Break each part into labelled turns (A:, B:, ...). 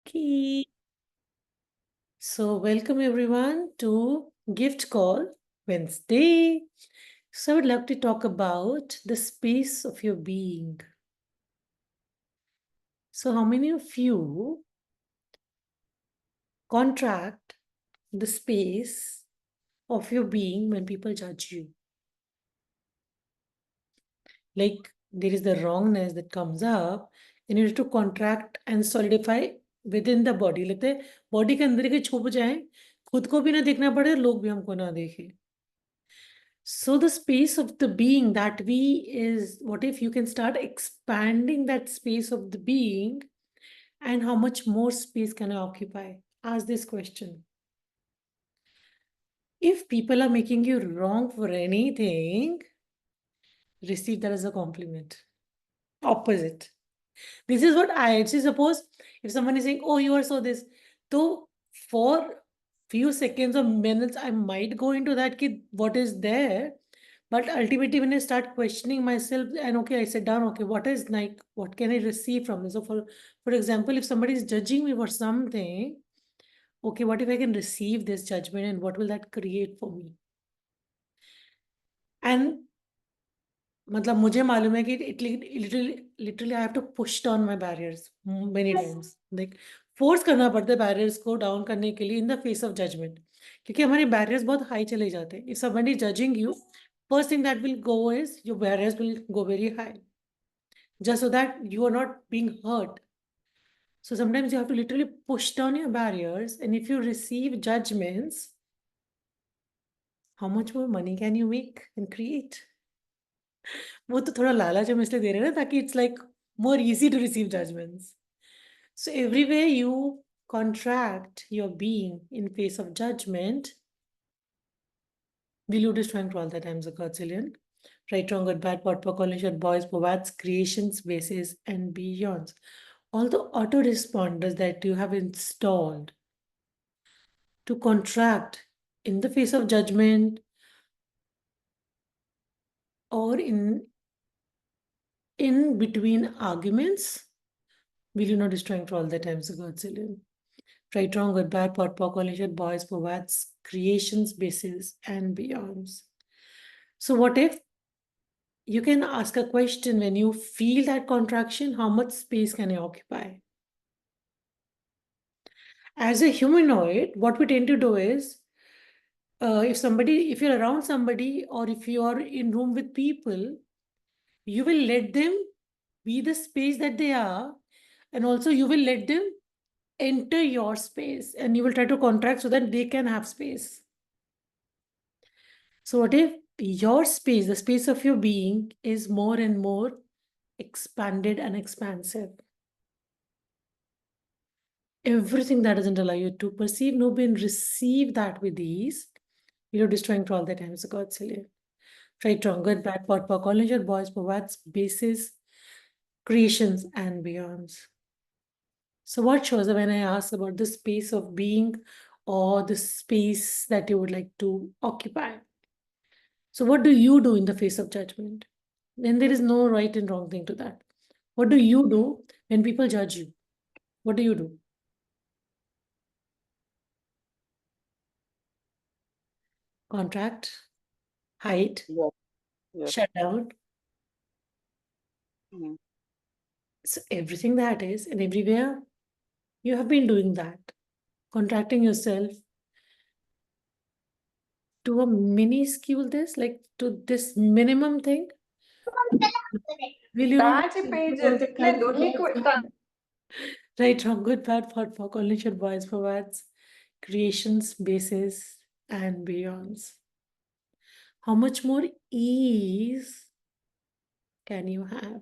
A: Okay. So, welcome everyone to Gift Call Wednesday. So, I would love to talk about the space of your being. So, how many of you contract the space of your being when people judge you? Like, there is the wrongness that comes up, and you need to contract and solidify within the body. लगता है body के अंदर के छुप जाए, खुद को भी ना देखना पड़े, लोग भी हमको ना देखें. So the space of the being that we is, what if you can start expanding that space of the being, and how much more space can I occupy? Ask this question. If people are making you wrong for anything, receive that as a compliment. Opposite. This is what I actually suppose. If someone is saying, oh, you are so this, so for few seconds or minutes, I might go into that kid, what is there. But ultimately, when I start questioning myself, and okay, I sit down, okay, what is like, what can I receive from this? So for example, if somebody is judging me for something, okay, what if I can receive this judgment and what will that create for me? And मतलब मुझे मालूम है कि literally I have to push down my barriers many times. Like force करना पड़ता है barriers को down करने के लिए in the face of judgment. क्योंकि हमारे barriers बहुत high चले जाते हैं. If somebody is judging you, first thing that will go is your barriers will go very high. Just so that you are not being hurt. So sometimes you have to literally push down your barriers, and if you receive judgments, how much more money can you make and create? वो तो थोड़ा लालच हम इसलिए दे रहे हैं ना ताकि it's like more easy to receive judgments. So everywhere you contract your being in face of judgment, will you destroy all the times a godzillion? Right, wrong, good, bad, pot, collision, boys, poets, creations, bases, and beyonds. All the autoresponders that you have installed to contract in the face of judgment or in between arguments, will you not destroy for all the times a godzillion? Right, wrong, good, bad, pot, collision, boys, poets, creations, bases, and beyonds. So what if you can ask a question when you feel that contraction, how much space can I occupy? As a humanoid, what we tend to do is, if you're around somebody or if you are in room with people, you will let them be the space that they are, and also you will let them enter your space, and you will try to contract so that they can have space. So what if your space, the space of your being, is more and more expanded and expansive? Everything that doesn't allow you to perceive, know, be, and receive that with ease, you're destroying for all the times of God's silly. Right, wrong, good, bad, pot, pock, all your boys, poets, bases, creations, and beyonds. So what shows up when I ask about the space of being or the space that you would like to occupy? So what do you do in the face of judgment? Then there is no right and wrong thing to that. What do you do when people judge you? What do you do? Contract, hide,
B: Yes, yes.
A: shut down.
B: Mhm.
A: So everything that is and everywhere, you have been doing that, contracting yourself to a minuscule this, like to this minimum thing. Will you not?
B: దాచి page తిట్లేదు నీకు
A: Right, wrong, good, bad, for collision, boys, for words, creations, bases, and beyonds. How much more ease can you have?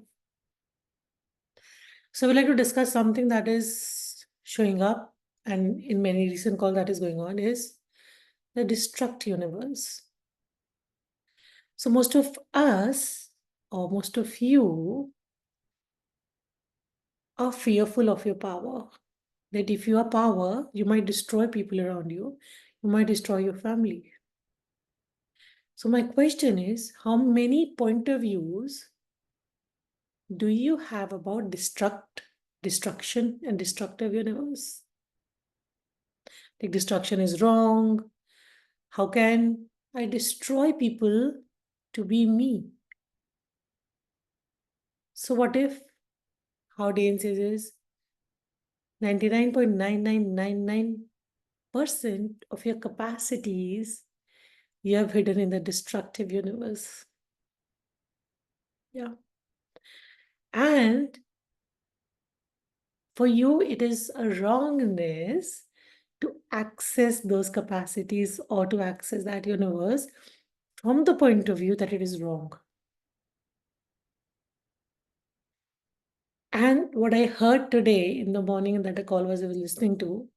A: So, we'd like to discuss something that is showing up, and in many recent call that is going on, is the destruct universe. So, most of us, or most of you, are fearful of your power. That if you are power, you might destroy people around you, you might destroy your family. So my question is, how many point of views do you have about destruction and destructive universe. Like destruction is wrong. How can I destroy people to be me? So what if, how Dane says is 99.9999% of your capacities you have hidden in the destructive universe. Yeah. And for you, it is a wrongness to access those capacities or to access that universe from the point of view that it is wrong. And what I heard today in the morning that a call was I was listening to,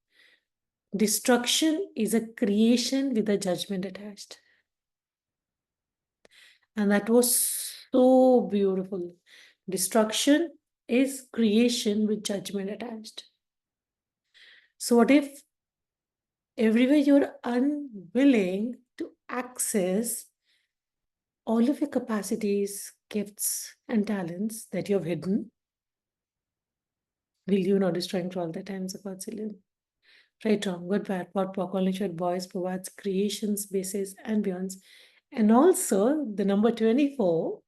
A: destruction is a creation with a judgment attached. And that was so beautiful. Destruction is creation with judgment attached. So what if everywhere you're unwilling to access all of your capacities, gifts, and talents that you have hidden, will you not destroying through all the times of God's right, wrong, good, bad, pot, pock, only short, boys, provides creations, bases, and beyonds. And also the number 24,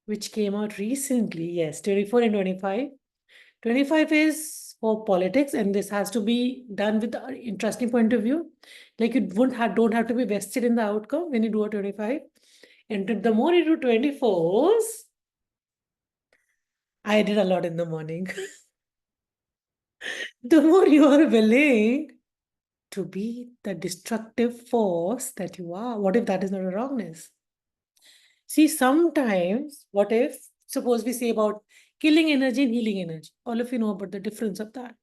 A: which came out recently. Yes, 24 and 25. 25 is for politics, and this has to be done with an interesting point of view. Like you don't have to be vested in the outcome when you do a 25. And the more you do 24s, I did a lot in the morning. The more you are willing to be the destructive force that you are, what if that is not a wrongness? See, sometimes, what if, suppose we say about killing energy and healing energy, all of you know about the difference of that.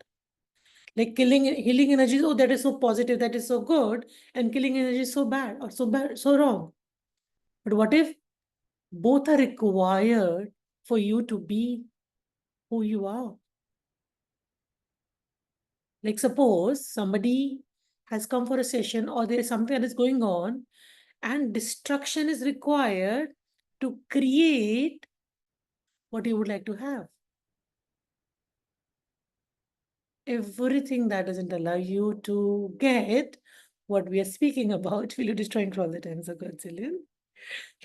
A: Like healing energy, oh, that is so positive, that is so good, and killing energy is so bad, so wrong. But what if both are required for you to be who you are? Like suppose somebody has come for a session or there is something that is going on and destruction is required to create what you would like to have. Everything that doesn't allow you to get what we are speaking about, will you destroying for all the times of Godzilla?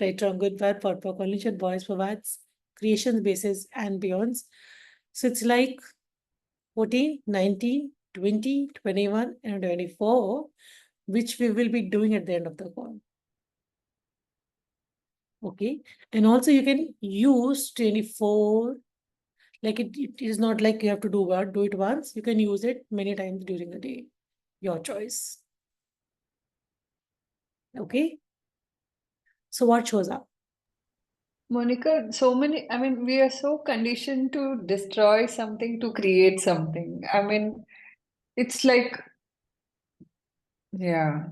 A: Right, wrong, good, bad, pot, pock, only shit, boys, provides, creations, bases, and beyonds. So it's like 14, 19, 20, 21, and 24, which we will be doing at the end of the call. Okay. And also you can use 24, like it is not like you have to do it once. You can use it many times during the day. Your choice. Okay. So what shows up?
B: Monica, I mean, we are so conditioned to destroy something to create something. I mean, it's like, yeah,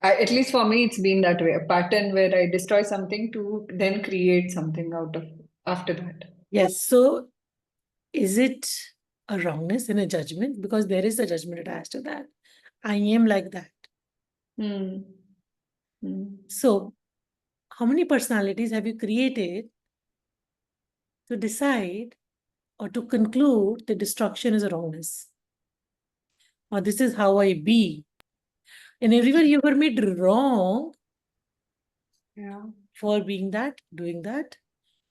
B: at least for me, it's been that way, a pattern where I destroy something to then create something out of after that.
A: Yes. So is it a wrongness and a judgment? Because there is a judgment attached to that. I am like that.
B: Hmm. Hmm.
A: So how many personalities have you created to decide or to conclude that destruction is a wrongness? Or this is how I be. And everywhere you were made wrong
B: Yeah.
A: for being that, doing that,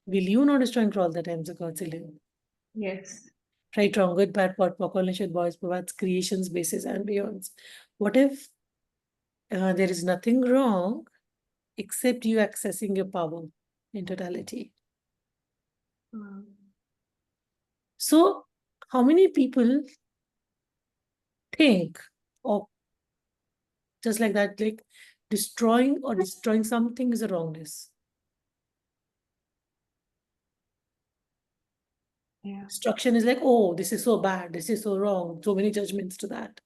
A: will you not destroying for all the times of God's
B: Yes.
A: right, wrong, good, bad, pot, pock, only shit, boys, provides, creations, bases, and beyonds. What if there is nothing wrong except you accessing your power in totality? So, how many people think of just like that, like destroying something is a wrongness?
B: Yeah.
A: Destruction is like, oh, this is so bad, this is so wrong, so many judgments to that.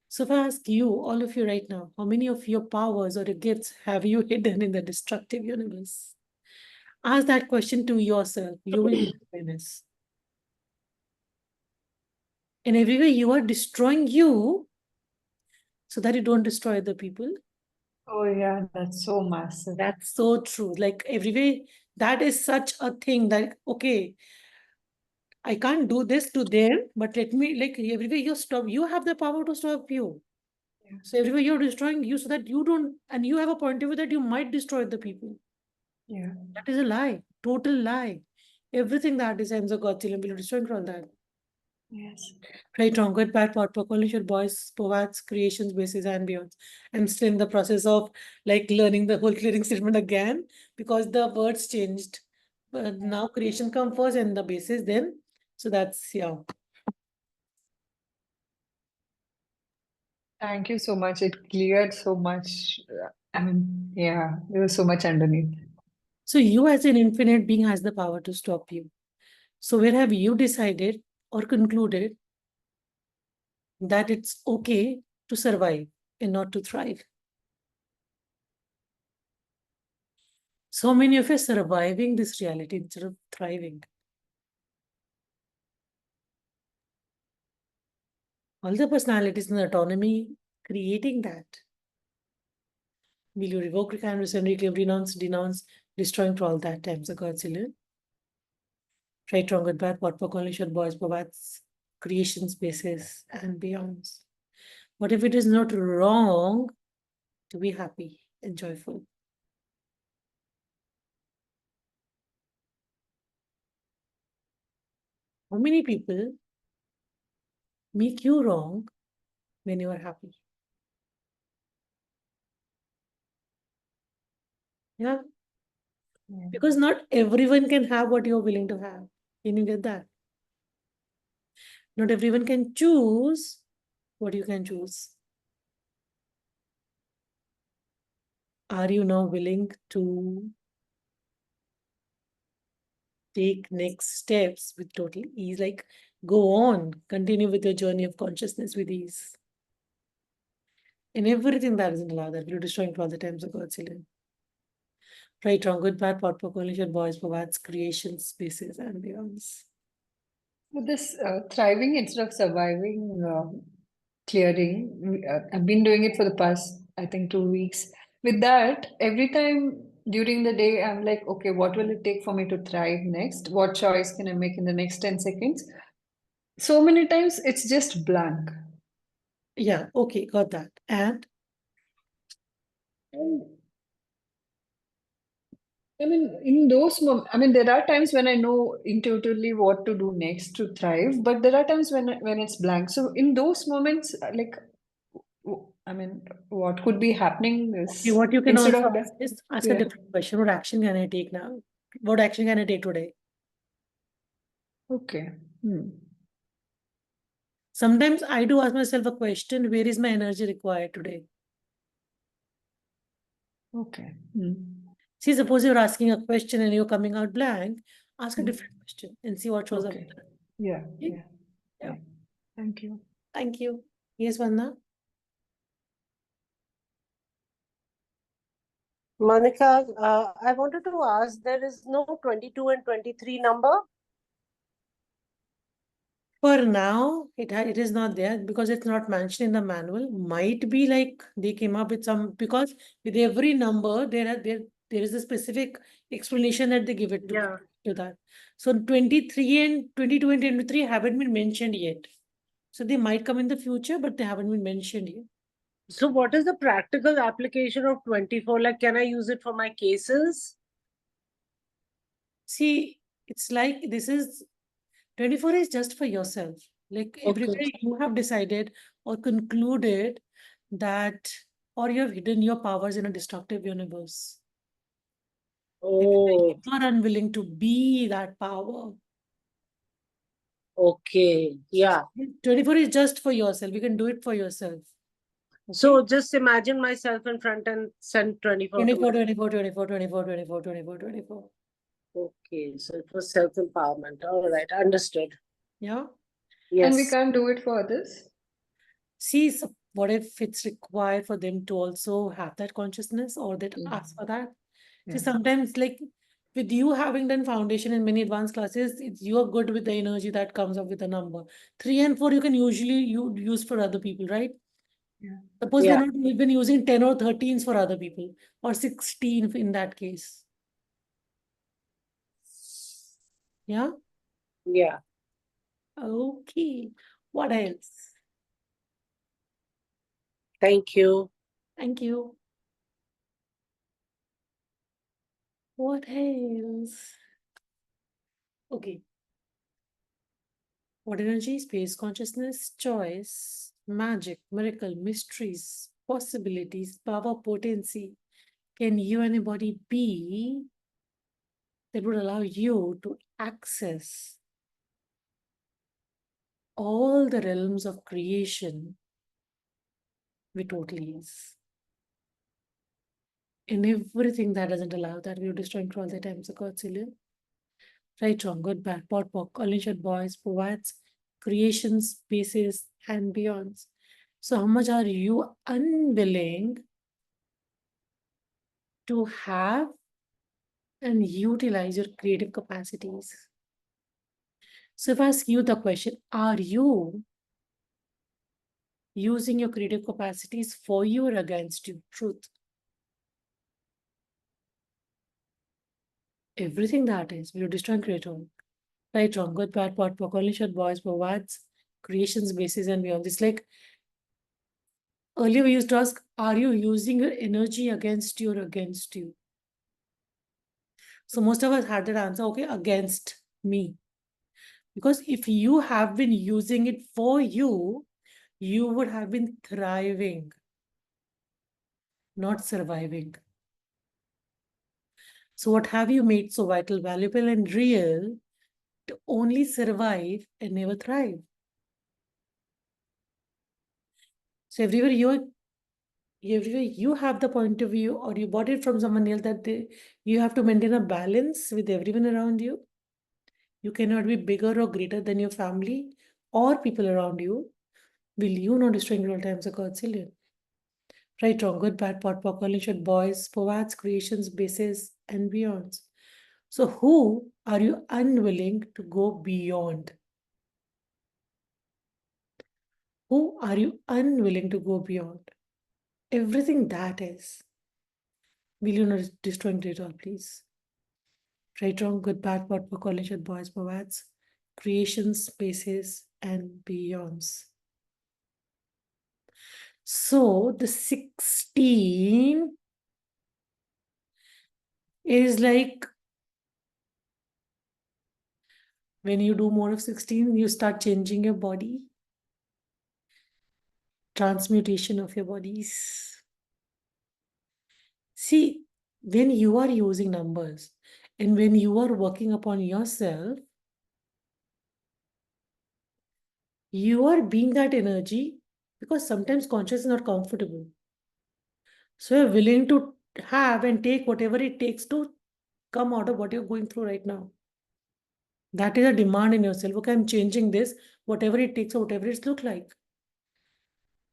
A: So if I ask you, all of you right now, how many of your powers or your gifts have you hidden in the destructive universe? Ask that question to yourself. You will get awareness. And everywhere you are destroying you so that you don't destroy other people.
B: Oh, yeah, that's so massive.
A: That's so true. Like everywhere, that is such a thing that, okay, I can't do this to them, but let me, like, everywhere you stop, you have the power to stop you.
B: Yeah.
A: So everywhere you're destroying you so that you don't, and you have a point of view that you might destroy the people.
B: Yeah.
A: That is a lie, total lie. Everything that is ends of God's children will destroy from that.
B: Yes.
A: Right, wrong, good, bad, pot, your boys, poets, creations, bases, and beyond. I'm still in the process of like learning the whole clearing statement again because the words changed. But now creation come first and the basis then. So that's, yeah.
B: Thank you so much. It cleared so much. I mean, yeah, there was so much underneath.
A: So you as an infinite being has the power to stop you. So where have you decided or concluded that it's okay to survive and not to thrive? So many of us surviving this reality instead of thriving. All the personalities and autonomy creating that. Will you revoke, recant, rescind, reclaim, renounce, denounce, destroying for all that times the Godzilla? Right, wrong, good, bad, what for coalition, boys, bobats, creation spaces, and beyonds. What if it is not wrong to be happy and joyful? How many people make you wrong when you are happy? Yeah,
B: Yeah.
A: because not everyone can have what you're willing to have. Can you get that? Not everyone can choose what you can choose. Are you now willing to take next steps with total ease? Like, go on, continue with your journey of consciousness with ease. And everything that isn't allowed, that you're destroying for all the times of God's healing. Right, wrong, good, bad, pot, coalition, boys, bats, creations, spaces, and beyonds.
B: So this thriving instead of surviving clearing, I've been doing it for the past, I think, 2 weeks. With that, every time during the day, I'm like, okay, what will it take for me to thrive next? What choice can I make in the next 10 seconds? So many times it's just blank.
A: Yeah, okay, got that. And
B: And I mean, in those moments, I mean, there are times when I know intuitively what to do next to thrive, but there are times when it's blank. So in those moments, like, I mean, what could be happening
A: okay,
B: is
A: what you can
B: instead
A: also
B: of
A: ask is ask a
B: yeah,
A: different question. What action can I take now? What action can I take today?
B: okay, hmm,
A: Sometimes I do ask myself a question, where is my energy required today?
B: okay, hmm,
A: See, suppose you're asking a question and you're coming out blank, ask a
B: hmm,
A: different question and see what shows up.
B: okay, yeah,
A: Okay?
B: yeah,
A: Yeah.
B: yeah. Thank you.
A: Thank you. Yes, Vanna.
C: Monica, I wanted to ask, there is no 22 and 23 number?
A: For now, it is not there because it's not mentioned in the manual. Might be like they came up with some, because with every number there is a specific explanation that they give it
C: Yeah.
A: to that. So 23 and 22 and 23 haven't been mentioned yet. So they might come in the future, but they haven't been mentioned yet.
C: So what is the practical application of 24? Like, can I use it for my cases?
A: See, it's like this is 24 is just for yourself. Like everywhere
C: Okay.
A: you have decided or concluded that, or you have hidden your powers in a destructive universe. Everywhere
C: Oh,
A: you are unwilling to be that power.
C: okay. Yeah.
A: 24 is just for yourself. You can do it for yourself. Okay?
C: So just imagine myself in front and send 24 to
A: 24,
C: me.
A: 24, 24, 24, 24, 24, 24.
C: Okay. So it was self-empowerment. All right. Understood.
A: Yeah.
B: And we
C: Yes.
B: can't do it for others.
A: See, so what if it's required for them to also have that consciousness or that
B: Mm.
A: ask for that? See,
B: Yeah.
A: sometimes like with you having done foundation in many advanced classes, you are good with the energy that comes up with a number. 3 and 4 you can usually use for other people, right?
B: Yeah.
A: Suppose
C: Yeah.
A: we've been using 10 or 13s for other people, or 16 in that case. Yeah.
C: Yeah.
A: Okay. What else?
C: Thank you.
A: Thank you. What else? Okay. What energy, space, consciousness, choice, magic, miracle, mysteries, possibilities, power, potency can you anybody be that would allow you to access all the realms of creation with total ease? And everything that doesn't allow that, we're destroying for all the times of God, Cillian. Right, wrong, good, bad, pot, pock, unleashed boys, poets, creations, spaces, and beyonds. So, how much are you unwilling to have and utilize your creative capacities? So, if I ask you the question, are you using your creative capacities for you or against you? Truth. Everything that is, we're destroying creative. Right, wrong, good, bad, pot, pock, unleashed boys, poets, creations, bases, and beyond. It's like earlier we used to ask, are you using your energy against you or against you? So most of us had that answer, okay, against me. Because if you have been using it for you, you would have been thriving, not surviving. So what have you made so vital, valuable, and real to only survive and never thrive? So everywhere you have the point of view, or you bought it from someone else, that you have to maintain a balance with everyone around you. You cannot be bigger or greater than your family or people around you. Will you not destroying all times a Godzillion? Right, wrong, good, bad, pot, pock, unleashed boys, poets, creations, bases, and beyonds. So who are you unwilling to go beyond? Who are you unwilling to go beyond? Everything that is. Will you not destroying it all, please? Right, wrong, good, bad, pot, pock, unleashed boys, poets, creations, bases, and beyonds. So the 16 is like when you do more of 16, you start changing your body, transmutation of your bodies. See, when you are using numbers and when you are working upon yourself, you are being that energy because sometimes conscious is not comfortable. So you're willing to have and take whatever it takes to come out of what you're going through right now. That is a demand in yourself. Okay, I'm changing this, whatever it takes or whatever it looks like.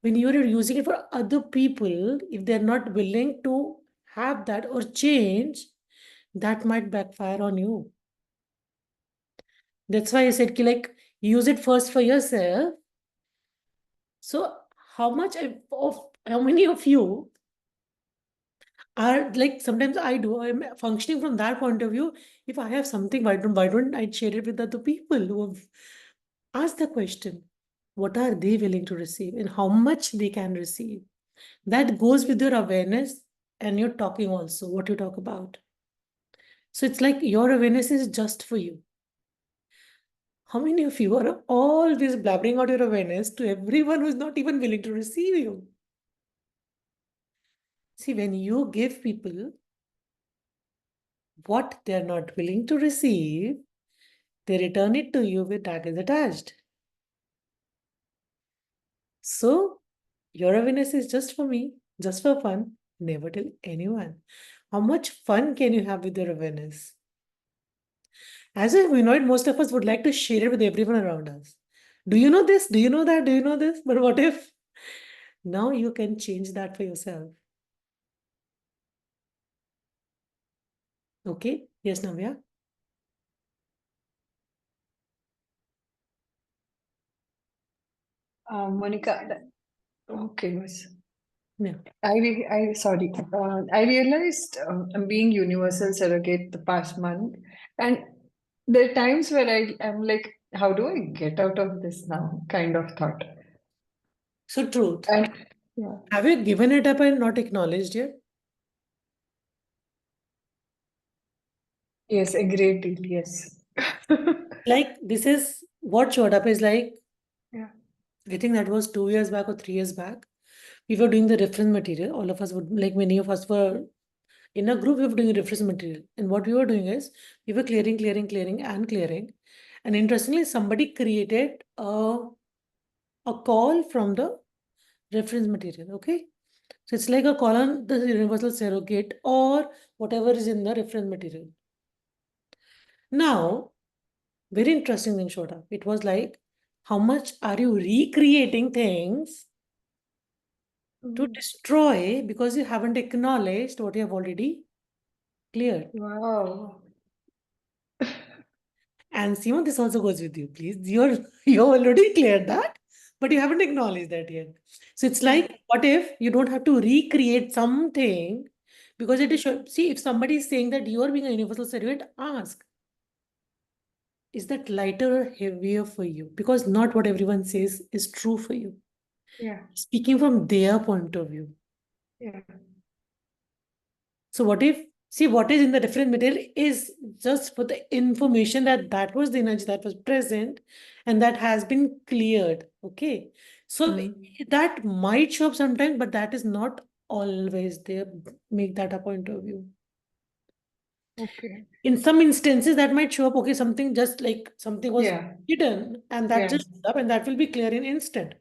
A: When you're using it for other people, if they're not willing to have that or change, that might backfire on you. That's why I said, like, use it first for yourself. So, how many of you are like, sometimes I do, I'm functioning from that point of view. If I have something, why don't I share it with other people who have asked the question, what are they willing to receive and how much they can receive? That goes with your awareness and your talking also, what you talk about. So it's like your awareness is just for you. How many of you are always blabbering out your awareness to everyone who's not even willing to receive you? See, when you give people what they're not willing to receive, they return it to you with daggers attached. So your awareness is just for me, just for fun. Never tell anyone. How much fun can you have with your awareness? As a humanoid, most of us would like to share it with everyone around us. Do you know this? Do you know that? Do you know this? But what if now you can change that for yourself? Okay? Yes, Navya?
B: Monica, okay, miss.
A: Yeah.
B: Sorry. I realized I'm being universal surrogate the past month, and there are times where I'm like, how do I get out of this now? Kind of thought.
A: So truth.
B: And yeah,
A: Have you given it up and not acknowledged yet?
B: yes, a great deal. Yes.
A: Like this is what showed up is like,
B: Yeah.
A: I think that was 2 years back or 3 years back. We were doing the reference material. All of us would, like many of us were in a group, we were doing reference material. And what we were doing is we were clearing. And interestingly, somebody created a call from the reference material. Okay. So it's like a call on the universal surrogate or whatever is in the reference material. Now, very interesting thing showed up. It was like, how much are you recreating things to destroy because you haven't acknowledged what you have already cleared?
B: Wow.
A: And Seema, this also goes with you, please. You already cleared that, but you haven't acknowledged that yet. So it's like, what if you don't have to recreate something because it is see, if somebody is saying that you are being a universal surrogate, ask, is that lighter or heavier for you? Because not what everyone says is true for you.
B: Yeah.
A: Speaking from their point of view.
B: Yeah.
A: So what if, see, what is in the reference material is just for the information that that was the energy that was present and that has been cleared. Okay. So that might show up sometimes, but that is not always there. Make that a point of view.
B: Okay.
A: In some instances, that might show up, okay, something just like something was
B: Yeah.
A: hidden and that
B: Yeah.
A: just showed up and that will be clear in instant.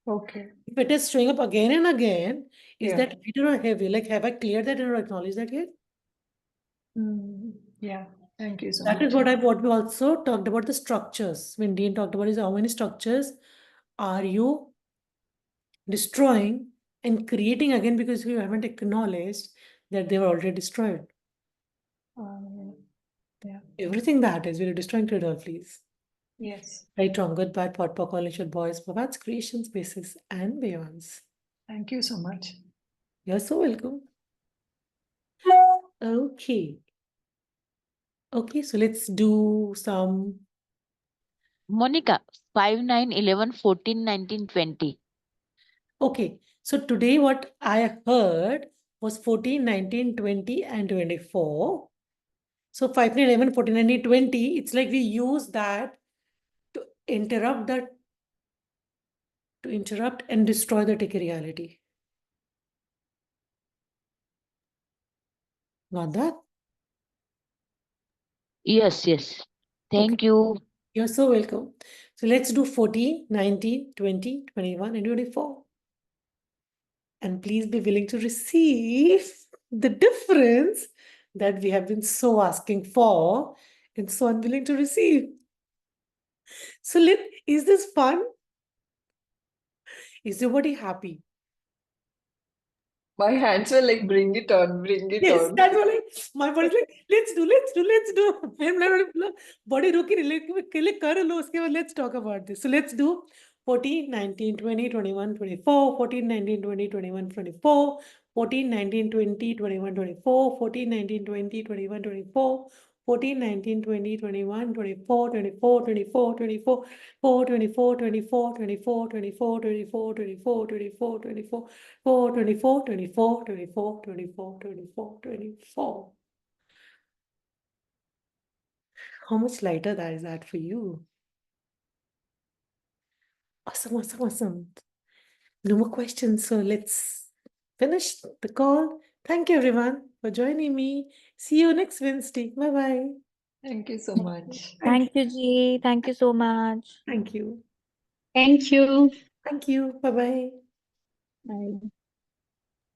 B: Okay.
A: If it is showing up again and again, is
B: Yeah.
A: that lighter or heavy? Like, have I cleared that or acknowledged that yet?
B: Yeah. Thank you so
A: That is
B: much.
A: what we also talked about the structures. When Dean talked about is how many structures are you destroying and creating again because you haven't acknowledged that they were already destroyed.
B: Yeah.
A: Everything that is, we're destroying it all, please.
B: Yes.
A: Right, wrong, good, bad, pot, pock, all should boys, babats, creation, spaces, and beyonds.
B: Thank you so much.
A: You're so welcome. Okay. Okay, so let's do some.
D: Monica, 5, 9, 11, 14, 19, 20.
A: Okay, so today what I heard was 14, 19, 20, and 24. So 5, 9, 11, 14, 19, 20, it's like we use that to interrupt and destroy the ticky reality. Not that?
D: Yes, yes. Thank you.
A: You're so welcome. So let's do 14, 19, 20, 21, and 24. And please be willing to receive the difference that we have been so asking for and so unwilling to receive. So is this fun? Is your body happy?
B: My hands were like, bring it on, bring it
A: Yes,
B: on.
A: that's what my body's like, let's do. Body रोकी नहीं, like कर लो, उसके बाद let's talk about this. So let's do 14, 19, 20, 21, 24, 14, 19, 20, 21, 24, 14, 19, 20, 21, 24, 14, 19, 20, 21, 24, 14, 19, 20, 21, 24, 24, 24, 24, 4, 24, 24, 24, 24, 24, 24, 24, 24, 4, 24, 24, 24, 24, 24, 24. How much lighter that is that for you? Awesome, awesome, awesome. No more questions. So let's finish the call. Thank you, everyone, for joining me. See you next Wednesday. Bye-bye.
B: Thank you so much.
E: Thank you, Ji. Thank you so much.
A: Thank you.
F: Thank you.
A: Thank you. Bye-bye.
F: Bye.